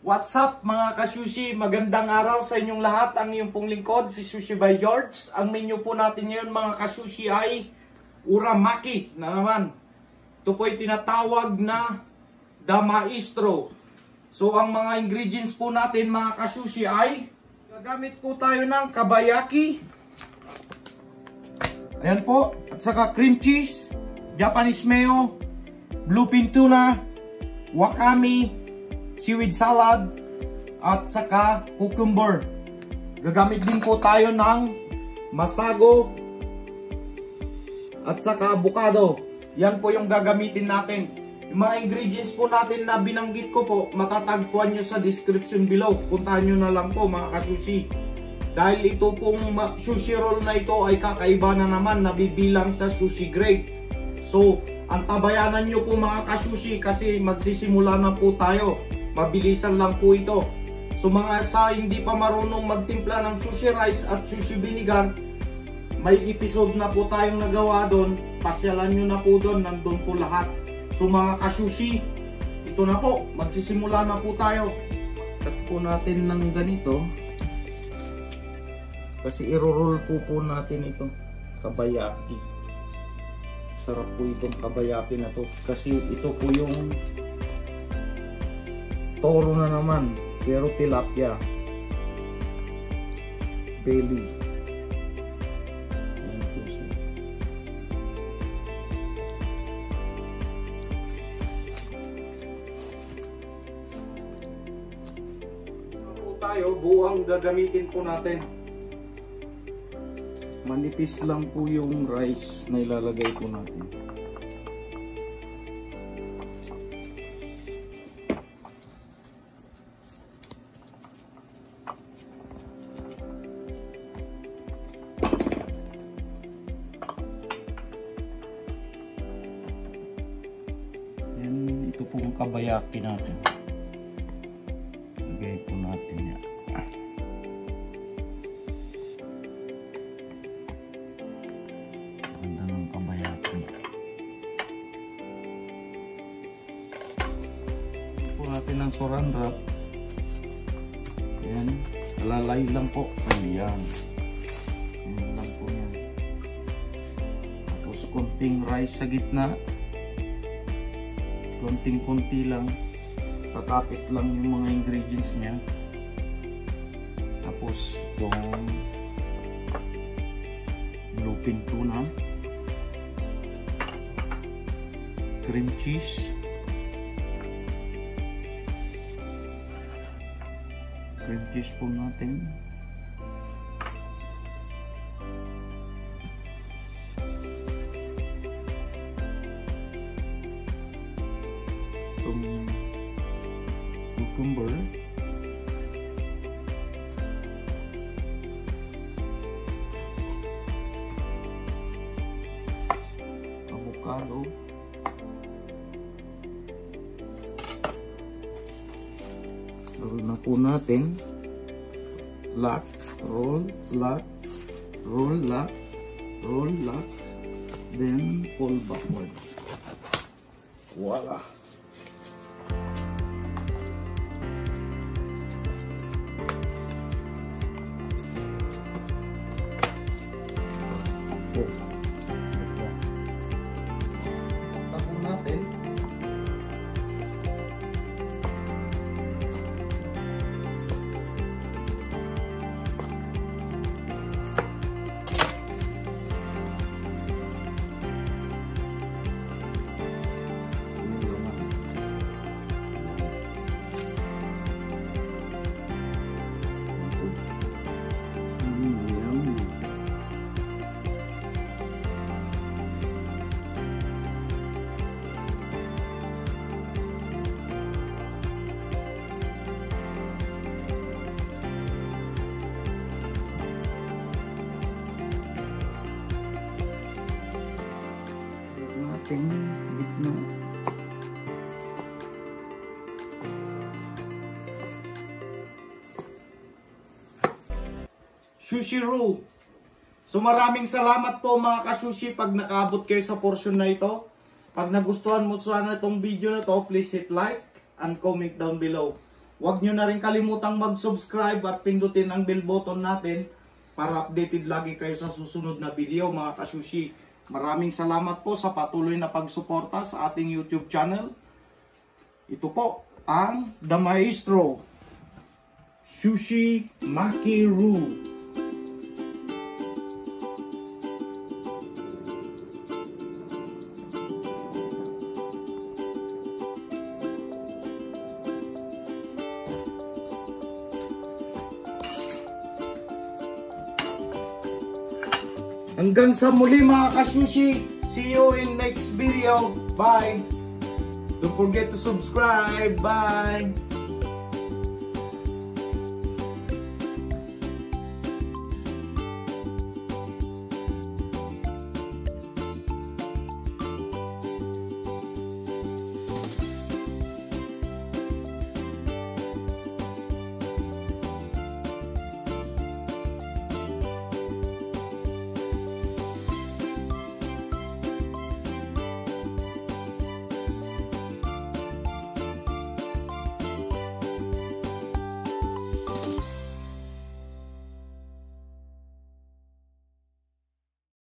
What's up mga ka-sushi? Magandang araw sa inyong lahat. Ang iyong pong lingkod, si Sushi by George. Ang menu po natin ngayon mga ka-sushi ay uramaki na naman. Ito po ay tinatawag na the maestro. So ang mga ingredients po natin mga ka-sushi ay gagamit po tayo ng kabayaki. Ayan po. At saka cream cheese, Japanese mayo, bluefin tuna, wakame, seaweed salad, at saka cucumber. Gagamit din po tayo ng masago at saka avocado. Yan po yung gagamitin natin. Yung mga ingredients po natin na binanggit ko po, matatagpuan nyo sa description below. Puntahan nyo na lang po mga ka-sushi. Dahil ito pong sushi roll na ito ay kakaiba na naman, nabibilang sa sushi grade. So, ang tabayanan nyo po mga ka-sushi kasi magsisimula na po tayo. Mabilisan lang po ito. So mga sa hindi pa marunong magtimpla ng sushi rice at sushi vinegar, may episode na po tayong nagawa doon. Pasyalan nyo na po doon, nandun po lahat. So mga ka-sushi, ito na po, magsisimula na po tayo. Cut po natin ng ganito. Kasi i-roll po natin ito, kabayaki. Sarap po itong kabayaki na to. Kasi ito po yung toro na naman, pero tilapia belly. Po tayo, buwang gagamitin po natin. Manipis lang po yung rice na ilalagay po natin. Ito pong kabayaki natin. Lagay po natin yan. Ganda ng kabayaki. Lagay po natin ng saran wrap. Ayan. Alalay lang po. Ayan. Ayan lang po yan. Tapos konting rice sa gitna. Konting-konti lang, tatapit lang yung mga ingredients niya. Tapos yung bluefin tuna, cream cheese, po natin. Cucumber, avocado, roll na po natin, lock, roll, lock, roll, lock, roll, lock, then pull backward. Voila! Tapos natin. Gitna. Sushi roll. So maraming salamat po mga ka-sushi pag nakaabot kayo sa portion na ito. Pag nagustuhan mo sana itong video na to, please hit like and comment down below. Huwag nyo na rin kalimutang mag-subscribe at pindutin ang bell button natin para updated lagi kayo sa susunod na video mga kasushi. Maraming salamat po sa patuloy na pagsuporta sa ating YouTube channel. Ito po ang The Maestro Sushi Makiru. Hanggang sa muli mga kasushi. See you in next video. Bye. Don't forget to subscribe. Bye.